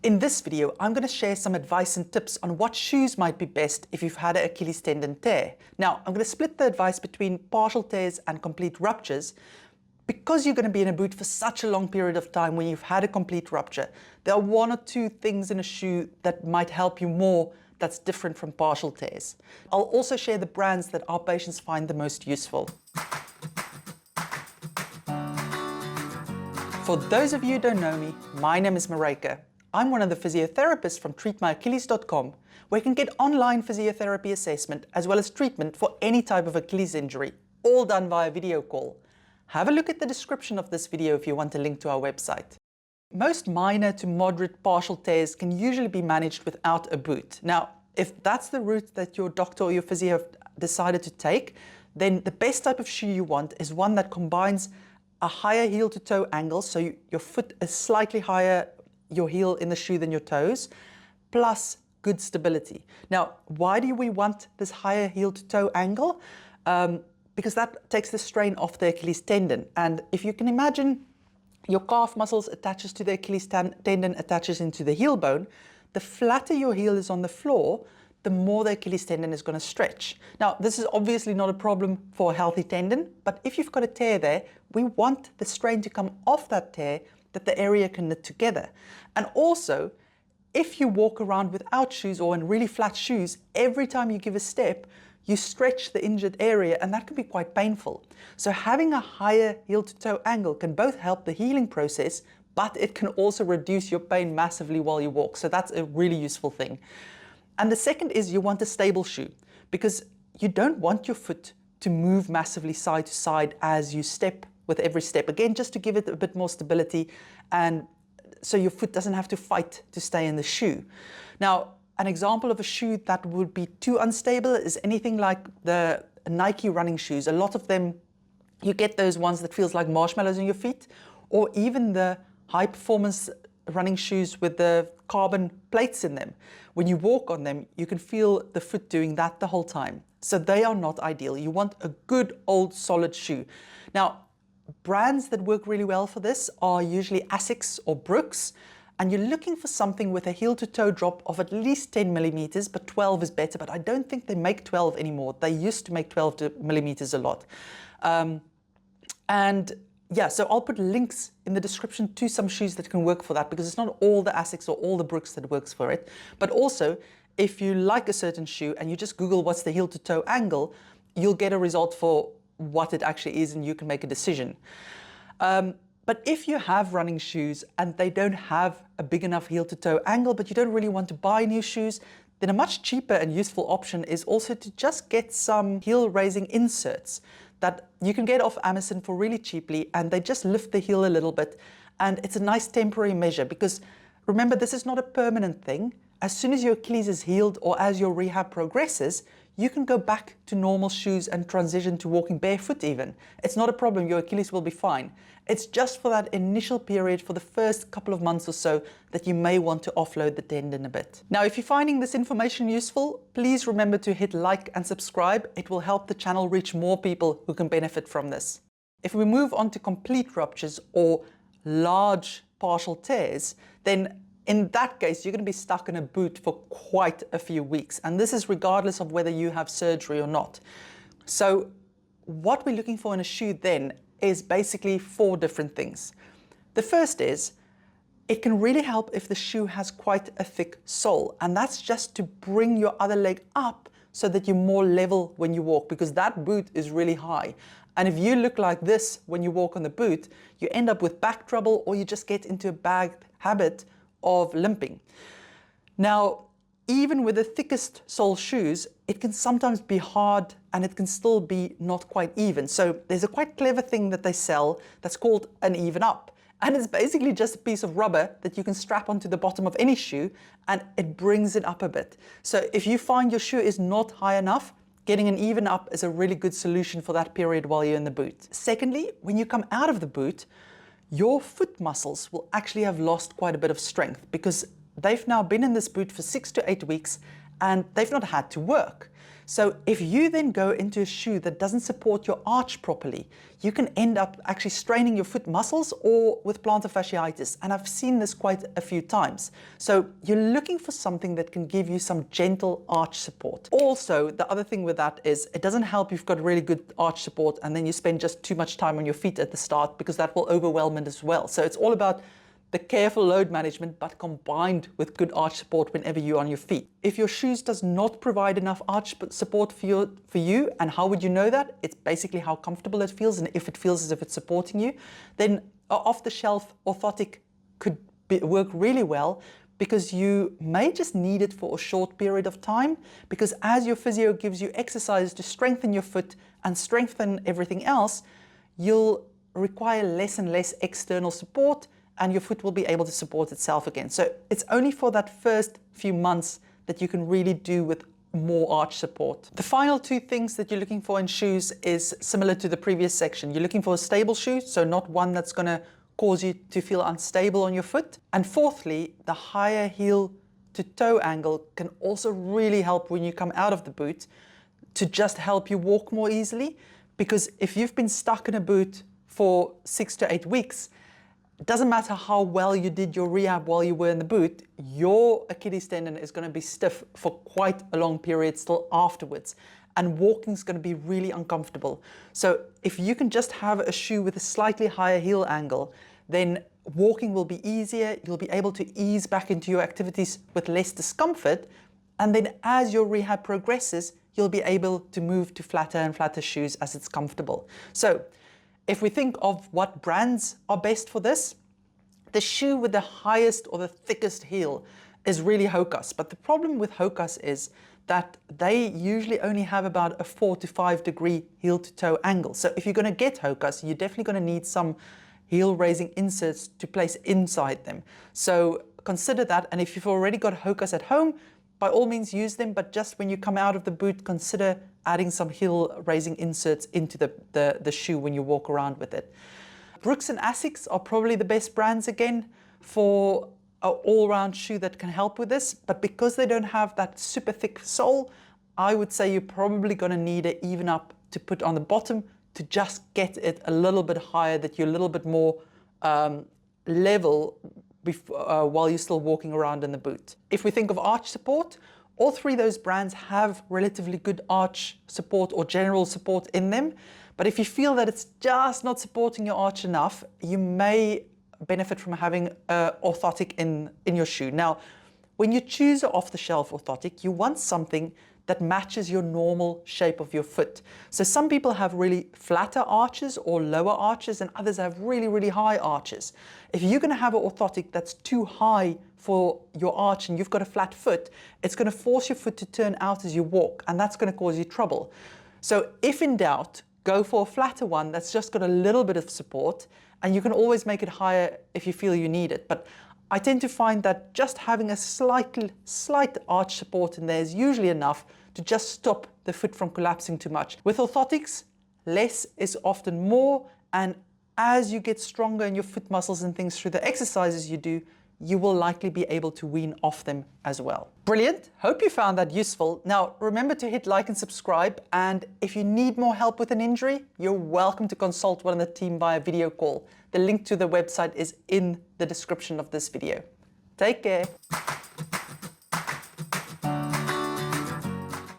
In this video, I'm going to share some advice and tips on what shoes might be best if you've had an Achilles tendon tear. Now, I'm going to split the advice between partial tears and complete ruptures. Because you're going to be in a boot for such a long period of time when you've had a complete rupture, there are one or two things in a shoe that might help you more that's different from partial tears. I'll also share the brands that our patients find the most useful. For those of you who don't know me, my name is Maryke. I'm one of the physiotherapists from treatmyachilles.com, where you can get online physiotherapy assessment as well as treatment for any type of Achilles injury, all done via video call. Have a look at the description of this video if you want a link to our website. Most minor to moderate partial tears can usually be managed without a boot. Now, if that's the route that your doctor or your physio have decided to take, then the best type of shoe you want is one that combines a higher heel to toe angle, so your foot is slightly higher, your heel in the shoe than your toes, plus good stability. Now, why do we want this higher heel to toe angle? Because that takes the strain off the Achilles tendon. And if you can imagine your calf muscles attaches to the Achilles tendon, attaches into the heel bone, the flatter your heel is on the floor, the more the Achilles tendon is going to stretch. Now, this is obviously not a problem for a healthy tendon, but if you've got a tear there, we want the strain to come off that tear, that the area can knit together. And also, if you walk around without shoes or in really flat shoes, every time you give a step, you stretch the injured area, and that can be quite painful. So having a higher heel to toe angle can both help the healing process, but it can also reduce your pain massively while you walk. So that's a really useful thing. And the second is you want a stable shoe, because you don't want your foot to move massively side to side as you step with every step. Again, just to give it a bit more stability, and so your foot doesn't have to fight to stay in the shoe. Now, an example of a shoe that would be too unstable is anything like the Nike running shoes. A lot of them, you get those ones that feels like marshmallows on your feet, or even the high performance running shoes with the carbon plates in them. When you walk on them, you can feel the foot doing that the whole time. So they are not ideal. You want a good old solid shoe. Now, brands that work really well for this are usually Asics or Brooks, and you're looking for something with a heel to toe drop of at least 10 millimeters, but 12 is better, but I don't think they make 12 anymore. They used to make 12 millimeters a lot. Yeah, so I'll put links in the description to some shoes that can work for that, because it's not all the Asics or all the Brooks that works for it. But also, if you like a certain shoe and you just Google what's the heel to toe angle, you'll get a result for what it actually is, and you can make a decision. But if you have running shoes and they don't have a big enough heel to toe angle, but you don't really want to buy new shoes, then a much cheaper and useful option is also to just get some heel raising inserts that you can get off Amazon for really cheaply, and they just lift the heel a little bit, and it's a nice temporary measure, because remember, this is not a permanent thing. As soon as your Achilles is healed or as your rehab progresses, you can go back to normal shoes and transition to walking barefoot even. It's not a problem, your Achilles will be fine. It's just for that initial period, for the first couple of months or so, that you may want to offload the tendon a bit. Now, if you're finding this information useful, please remember to hit like and subscribe. It will help the channel reach more people who can benefit from this. If we move on to complete ruptures or large partial tears, then in that case, you're going to be stuck in a boot for quite a few weeks. And this is regardless of whether you have surgery or not. So what we're looking for in a shoe then is basically 4 different things. The first is, it can really help if the shoe has quite a thick sole. And that's just to bring your other leg up so that you're more level when you walk, because that boot is really high. And if you look like this when you walk on the boot, you end up with back trouble, or you just get into a bad habit of limping. Now, even with the thickest sole shoes, it can sometimes be hard and it can still be not quite even. So there's a quite clever thing that they sell that's called an even up. And it's basically just a piece of rubber that you can strap onto the bottom of any shoe, and it brings it up a bit. So if you find your shoe is not high enough, getting an even up is a really good solution for that period while you're in the boot. Secondly, when you come out of the boot, your foot muscles will actually have lost quite a bit of strength, because they've now been in this boot for 6 to 8 weeks and they've not had to work. So if you then go into a shoe that doesn't support your arch properly, you can end up actually straining your foot muscles or with plantar fasciitis. And I've seen this quite a few times. So you're looking for something that can give you some gentle arch support. Also, the other thing with that is it doesn't help you've got really good arch support and then you spend just too much time on your feet at the start, because that will overwhelm it as well. So it's all about the careful load management, but combined with good arch support whenever you're on your feet. If your shoes does not provide enough arch support for you, and how would you know that? It's basically how comfortable it feels, and if it feels as if it's supporting you, then off-the-shelf orthotic could work really well, because you may just need it for a short period of time, because as your physio gives you exercises to strengthen your foot and strengthen everything else, you'll require less and less external support, and your foot will be able to support itself again. So it's only for that first few months that you can really do with more arch support. The final two things that you're looking for in shoes is similar to the previous section. You're looking for a stable shoe, so not one that's going to cause you to feel unstable on your foot. And fourthly, the higher heel to toe angle can also really help when you come out of the boot to just help you walk more easily. Because if you've been stuck in a boot for 6 to 8 weeks, it doesn't matter how well you did your rehab while you were in the boot, your Achilles tendon is going to be stiff for quite a long period still afterwards. And walking is going to be really uncomfortable. So if you can just have a shoe with a slightly higher heel angle, then walking will be easier. You'll be able to ease back into your activities with less discomfort. And then as your rehab progresses, you'll be able to move to flatter and flatter shoes as it's comfortable. So if we think of what brands are best for this, the shoe with the highest or the thickest heel is really Hoka's. But the problem with Hoka's is that they usually only have about a 4 to 5 degree heel to toe angle. So if you're going to get Hoka's, you're definitely going to need some heel raising inserts to place inside them. So consider that. And if you've already got Hoka's at home, by all means use them, but just when you come out of the boot, consider adding some heel raising inserts into the shoe when you walk around with it. Brooks and Asics are probably the best brands again for an all-round shoe that can help with this, but because they don't have that super thick sole, I would say you're probably going to need an even up to put on the bottom to just get it a little bit higher, that you're a little bit more level while you're still walking around in the boot. If we think of arch support, all three of those brands have relatively good arch support or general support in them. But if you feel that it's just not supporting your arch enough, you may benefit from having an orthotic in your shoe. Now, when you choose an off-the-shelf orthotic, you want something that matches your normal shape of your foot. So some people have really flatter arches or lower arches, and others have really, really high arches. If you're going to have an orthotic that's too high for your arch and you've got a flat foot, it's going to force your foot to turn out as you walk, and that's going to cause you trouble. So if in doubt, go for a flatter one that's just got a little bit of support, and you can always make it higher if you feel you need it. But I tend to find that just having a slight arch support in there is usually enough to just stop the foot from collapsing too much. With orthotics, less is often more, and as you get stronger in your foot muscles and things through the exercises you do, you will likely be able to wean off them as well. Brilliant. Hope you found that useful. Now, remember to hit like and subscribe. And if you need more help with an injury, you're welcome to consult one of the team via video call. The link to the website is in the description of this video. Take care.